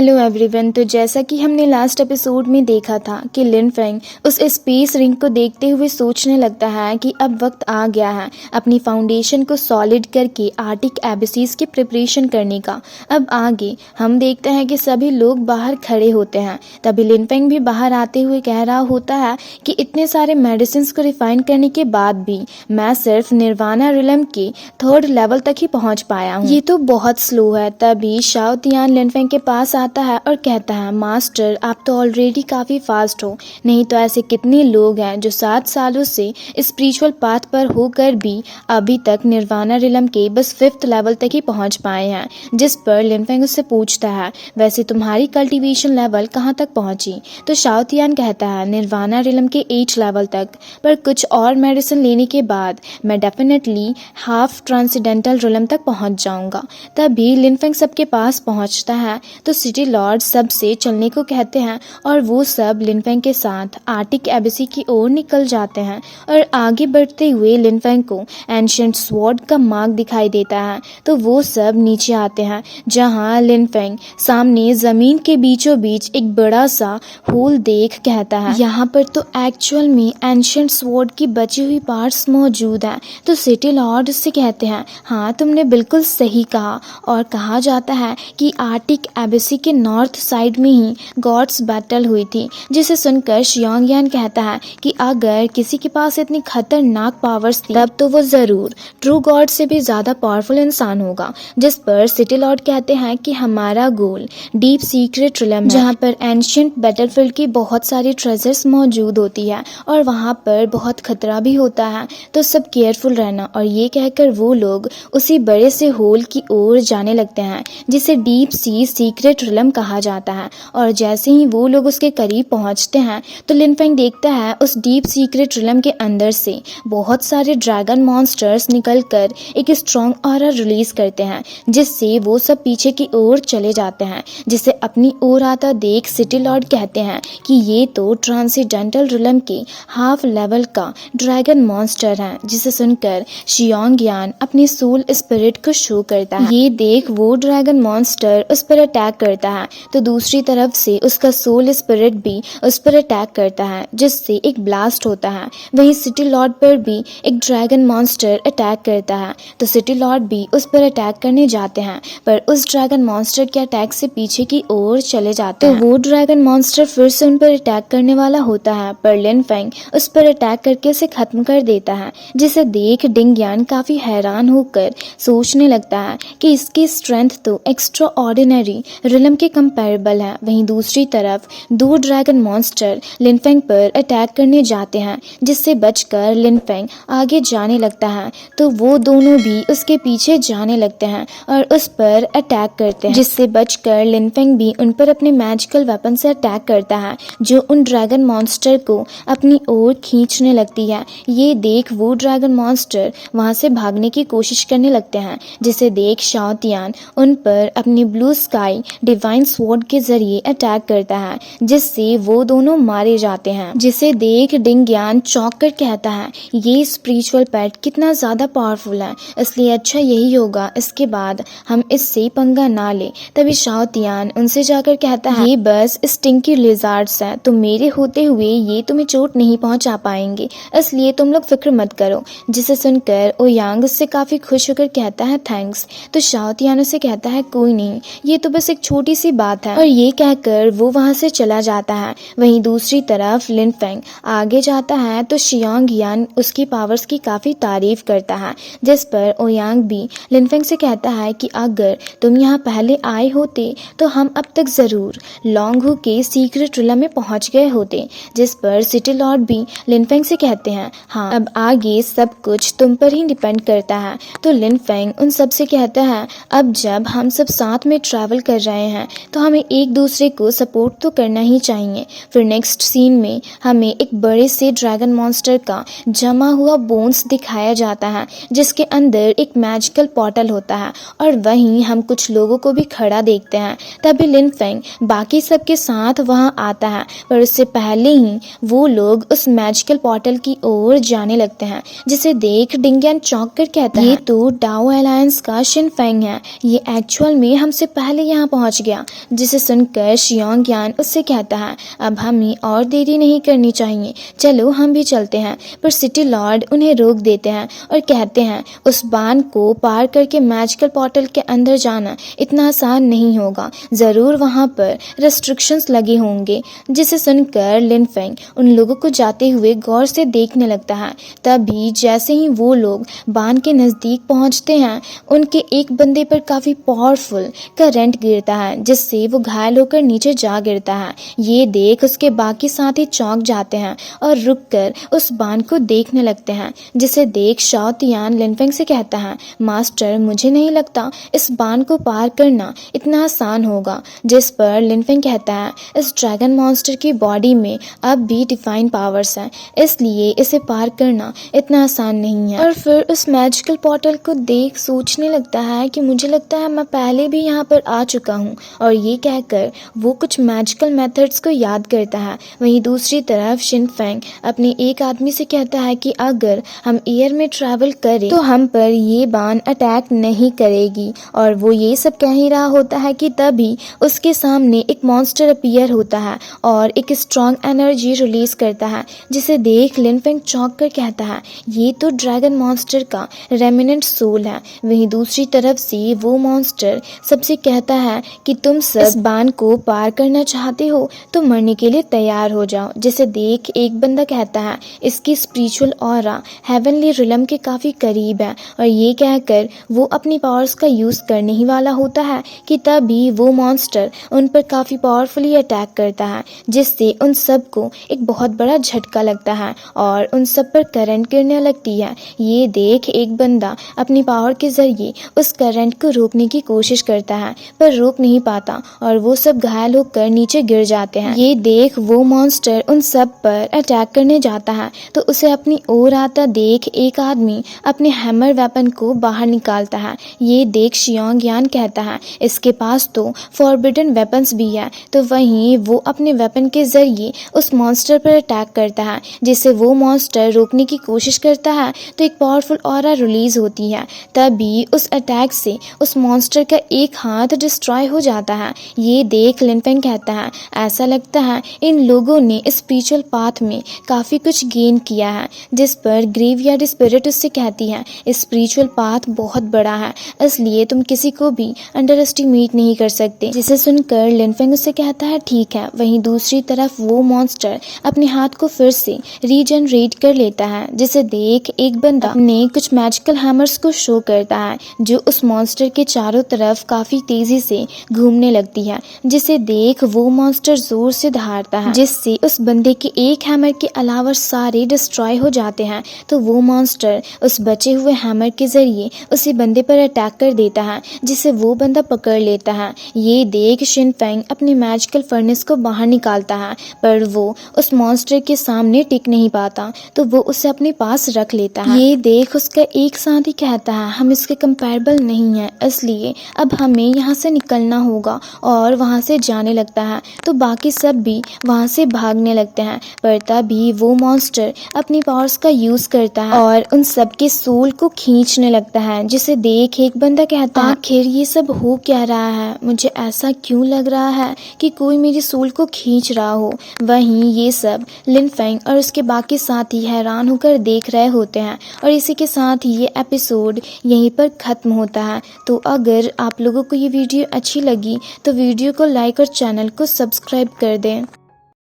Hello everyone. तो जैसा कि हमने लास्ट एपिसोड में देखा था कि लिन फेंग उस स्पेस रिंग को देखते हुए सोचने लगता है कि अब वक्त आ गया है अपनी फाउंडेशन को सॉलिड करके आर्टिक एबेसिस की प्रिपरेशन करने का। अब आगे हम देखते हैं कि सभी लोग बाहर खड़े होते हैं। तभी लिन फेंग भी बाहर आते हुए कह रहा होता है कि इतने सारे मेडिसिन को रिफाइन करने के बाद भी मैं सिर्फ निर्वाणा रिलम के 3rd लेवल तक ही पहुंच पाया हूँ। ये तो बहुत स्लो है। तभी शाओ तियान लिन फेंग के पास आता है और कहता है, मास्टर आप तो ऑलरेडी काफी फास्ट हो, नहीं तो ऐसे कितने लोग हैं जो 7 सालों से स्पिरिचुअल पाथ पर होकर भी अभी तक निर्वाणा रिलम के बस 5th लेवल तक ही पहुंच पाए हैं। जिस पर लिन फेंग उससे पूछता है, वैसे तुम्हारी कल्टीवेशन लेवल कहाँ तक पहुंची? तो शाओ तियान कहता है, निर्वाणा रिलम के 8 लेवल तक, पर कुछ और मेडिसिन लेने के बाद मैं डेफिनेटली हाफ ट्रांसेंडेंटल रिलम तक पहुंच जाऊंगा। तभी लिन फेंग सबके पास पहुंचता है तो सिटी लॉर्ड सबसे चलने को कहते हैं और वो सब लिन फेंग के साथ आर्टिक एबेसी की ओर निकल जाते हैं। और आगे बढ़ते हुए लिन फेंग को एंशिएंट स्वॉर्ड का मार्ग दिखाई देता है तो वो सब नीचे आते हैं, जहां लिन फेंग सामने जमीन के बीचों बीच एक बड़ा सा होल देख कहता है, यहाँ पर तो एक्चुअल में एंशिएंट स्वॉर्ड की बची हुई पार्ट्स मौजूद हैं। तो सिटी लॉर्ड उससे कहते हैं, हाँ तुमने बिल्कुल सही कहा। और कहा जाता है कि आर्टिक एबेसी के नॉर्थ साइड में ही गॉड्स बैटल हुई थी, जिसे सुनकर शियांग यान कहता है कि अगर किसी के पास इतनी खतरनाक पावर्स थी तब तो वो जरूर ट्रू गॉड से भी ज्यादा पावरफुल इंसान होगा। जिस पर सिटी लॉर्ड कहते हैं कि हमारा गोल डीप सीक्रेट रिलम है, जहाँ पर एंशिएंट बैटलफील्ड की बहुत सारी ट्रेजर्स मौजूद होती है और वहाँ पर बहुत खतरा भी होता है, तो सब केयरफुल रहना। और ये कहकर वो लोग उसी बड़े से होल की ओर जाने लगते हैं जिसे डीप सी सीक्रेट रिलम कहा जाता है। और जैसे ही वो लोग उसके करीब पहुंचते हैं तो लिन फेंग देखता है उस डीप सीक्रेट रिलम के अंदर से बहुत सारे ड्रैगन मॉन्स्टर्स निकलकर एक स्ट्रॉन्ग ऑरा रिलीज करते हैं, जिससे वो सब पीछे की ओर चले जाते हैं। जिसे अपनी ओर आता देख सिटी लॉर्ड कहते हैं कि ये तो ट्रांसेंडेंटल रिलम के हाफ लेवल का ड्रैगन मॉन्स्टर है। जिसे सुनकर शियांग यान अपनी सोल स्पिरिट को शो करता है। ये देख वो ड्रैगन मॉन्स्टर उस पर अटैक करता है तो दूसरी तरफ से उसका सोल स्पिरिट भी उस पर अटैक करता है, जिससे एक ब्लास्ट होता है। वहीं सिटी लॉर्ड पर भी एक ड्रैगन मॉन्स्टर अटैक करता है तो सिटी लॉर्ड भी उस पर अटैक करने जाते हैं, पर उस ड्रैगन मॉन्स्टर के अटैक से पीछे की ओर चले जाते हैं। तो वो ड्रैगन मॉन्स्टर फिर से उन पर अटैक करने वाला होता है, पर लिन फेंग उस पर अटैक करके उसे खत्म कर देता है। जिसे देख डिंग यान काफी हैरान होकर सोचने लगता है कि इसकी स्ट्रेंथ तो एक्स्ट्रा ऑर्डिनरी रिलम के कंपेरेबल है। वहीं दूसरी तरफ 2 ड्रैगन मॉन्स्टर लिन फेंग पर अटैक करने जाते हैं, जिससे बचकर लिन फेंग आगे जाने लगता है तो वो दोनों भी उसके पीछे जाने लगते हैं और उस पर अटैक करते हैं, जिससे बचकर लिन फेंग भी उन पर अपने मैजिकल वेपन से अटैक करता है, जो उन ड्रैगन मॉन्स्टर को अपनी ओर खींचने लगती है। ये देख वो ड्रैगन मॉन्स्टर वहां से भागने की कोशिश करने लगते हैं, जिसे देख शाओ तियान उन पर अपनी ब्लू स्काई डिवाइन स्वॉर्ड के जरिए अटैक करता है, जिससे वो दोनों मारे जाते हैं। जिसे देख डिंग यान चौंक कर कहता है, ये स्पिरिचुअल पेट कितना ज्यादा पावरफुल है, इसलिए अच्छा यही होगा इसके बाद हम इससे पंगा ना ले। तभी शाओ तियान उनसे जाकर कहता है, ये बस स्टिंकी लिजार्ड्स हैं, तो मेरे होते हुए ये तुम्हें चोट नहीं पहुंचा पाएंगे, इसलिए तुम लोग फिक्र मत करो। जिसे सुनकर ओयांग उससे काफी खुश होकर कहता है, थैंक्स। तो शाओ तियान उसे कहता है, कोई नहीं, ये तो बस एक छोटी सी बात है। और ये कहकर वो वहां से चला जाता है। वहीं दूसरी तरफ लिन फेंग आगे जाता है तो शियांग यान उसकी पावर्स की काफी तारीफ करता है, जिस पर ओयांग भी लिन फेंग से कहता है कि अगर तुम यहाँ पहले आए होते तो हम अब तक जरूर लॉन्गहू के सीक्रेट रिलम में पहुंच गए होते। जिस पर सिटी लॉर्ड भी लिन फेंग से कहते हैं, हाँ अब आगे सब कुछ तुम पर ही डिपेंड करता है। तो लिन फेंग उन सब से कहता है, अब जब हम सब साथ में ट्रैवल कर रहे हैं तो हमें एक दूसरे को सपोर्ट तो करना ही चाहिए। फिर नेक्स्ट सीन में हमें एक बड़े से ड्रैगन मॉन्स्टर का जमा हुआ बोन्स दिखाया जाता है, जिसके अंदर एक मैजिकल पोर्टल होता है और वहीं हम कुछ लोगों को भी खड़ा देखते हैं। तभी लिन फेंग बाकी सबके साथ वहां आता है, पर उससे पहले ही वो लोग उस मैजिकल पोर्टल की ओर जाने लगते हैं, जिसे देख डिंग यान चौंक कर कहता है, ये तो डाओ अलायंस का शिन फेंग है, ये एक्चुअल में हमसे पहले यहाँ पहुंच गया, जिसे सुनकर शियोंग यान उससे कहता है अब हमें और देरी नहीं करनी चाहिए, चलो हम भी चलते हैं। पर सिटी लॉर्ड उन्हें रोक देते हैं और कहते हैं उस बांध को पार करके मैजिकल पोर्टल के अंदर जाना इतना आसान नहीं होगा, जरूर वहां पर रेस्ट्रिक्शंस लगे होंगे। जिसे सुनकर लिन फेंग उन लोगों को जाते हुए गौर से देखने लगता है। तभी जैसे ही वो लोग बांध के नजदीक पहुंचते हैं, उनके एक बंदे पर काफी पावरफुल करंट गिरता है, जिससे वो घायल होकर नीचे जा गिरता है। ये देख उसके बाकी साथी चौंक जाते हैं और रुककर उस बांध को देखने लगते हैं। जिसे देख शाओ तियान लिन फेंग से कहता है मास्टर, मुझे नहीं लगता इस बांध को पार करना इतना आसान होगा। जिस पर लिन फेंग कहता है इस ड्रैगन मॉन्स्टर की बॉडी में अब भी डिफाइन पावर्स हैं, इसलिए इसे पार करना इतना आसान नहीं है। और फिर उस मैजिकल पोर्टल को देख सोचने लगता है कि मुझे लगता है मैं पहले भी यहाँ पर आ चुका हूँ, और ये कहकर वो कुछ मैजिकल मेथड्स को याद करता है। वहीं दूसरी तरफ शिन फेंग अपने एक आदमी से कहता है कि अगर हम एयर में ट्रैवल करें तो हम पर ये बाण अटैक नहीं करेगी। और वो ये सब कह ही रहा होता है कि तभी उसके सामने एक मॉन्स्टर अपीयर होता है और एक स्ट्रॉन्ग एनर्जी रिलीज करता है। जिसे देख लिन फेंग चौंक कर कहता है ये तो ड्रैगन मॉन्स्टर का रेमिनेंट सोल है। वहीं दूसरी तरफ से वो मॉन्स्टर सबसे कहता है कि तुम सब इस बांध को पार करना चाहते हो तो मरने के लिए तैयार हो जाओ। जिसे देख एक बंदा कहता है इसकी स्पिरिचुअल ऑरा हेवनली रिलम के काफी करीब है, और ये कहकर वो अपनी पावर्स का यूज करने ही वाला होता है कि तभी वो मॉन्स्टर उन पर काफी पावरफुली अटैक करता है, जिससे उन सबको एक बहुत बड़ा झटका लगता है और उन सब पर करंट गिरने लगती है। ये देख एक बंदा अपनी पावर के जरिए उस करंट को रोकने की कोशिश करता है, पर रोक नहीं पाता और वो सब घायल होकर नीचे गिर जाते हैं। ये देख वो मॉन्स्टर उन सब पर अटैक करने जाता है, तो उसे अपनी ओर आता देख एक आदमी अपने हैमर वेपन को बाहर निकालता है। ये देख शियोंग यान कहता है इसके पास तो फॉरबिडन वेपन्स भी है। तो वहीं वो अपने वेपन के जरिए उस मॉन्स्टर पर अटैक करता है, जिसे वो मॉन्स्टर रोकने की कोशिश करता है तो एक पावरफुल ऑरा रिलीज होती है। तभी उस अटैक से उस मॉन्स्टर का एक हाथ डिस्ट्रॉय हो जाता है। ये देख लिन फेंग कहता है ऐसा लगता है इन लोगों ने स्पिरिचुअल पाथ में काफी कुछ गेन किया है। जिस पर ग्रेवयार्ड स्पिरिट उससे कहती है स्पिरिचुअल पाथ बहुत बड़ा है, इसलिए तुम किसी को भी अंडर एस्टिमेट नहीं कर सकते। जिसे सुनकर लिन फेंग उससे कहता है ठीक है। वहीं दूसरी तरफ वो मॉन्स्टर अपने हाथ को फिर से रीजनरेट कर लेता है। जिसे देख एक बंदा अपने कुछ मैजिकल हैमर्स को शो करता है, जो उस मॉन्स्टर के चारों तरफ काफी तेजी से घूमने लगती है। जिसे देख वो मॉन्स्टर जोर से दहाड़ता है, जिससे उस बंदे के एक हैमर के अलावा सारे डिस्ट्रॉय हो जाते हैं। तो वो मॉन्स्टर उस बचे हुए हैमर के जरिए उसी बंदे पर अटैक कर देता है, जिसे वो बंदा पकड़ लेता है। ये देख शिन फेंग अपनी मैजिकल फर्नेस को बाहर निकालता है, पर वो उस मॉन्स्टर के सामने टिक नहीं पाता, तो वो उसे अपने पास रख लेता है। ये देख उसका एक साथी कहता है हम इसके कंपैरेबल नहीं है, इसलिए अब हमें यहाँ से निकलना होगा, और वहाँ से जाने लगता है। तो बाकी सब भी वहाँ से भागने लगते हैं, पर तभी वो मॉन्स्टर अपनी पावर्स का यूज करता है और उन सब के सोल को खींचने लगता है। जिसे देख एक बंदा कहता है आखिर ये सब हो क्या रहा है, मुझे ऐसा क्यों लग रहा है कि कोई मेरी सोल को खींच रहा हो। वहीं ये सब लिन फेंग और उसके बाकी साथी हैरान होकर देख रहे होते हैं, और इसी के साथ ये एपिसोड यहीं पर खत्म होता है। तो अगर आप लोगों को ये वीडियो अच्छी लगी तो वीडियो को लाइक और चैनल को सब्सक्राइब कर दें।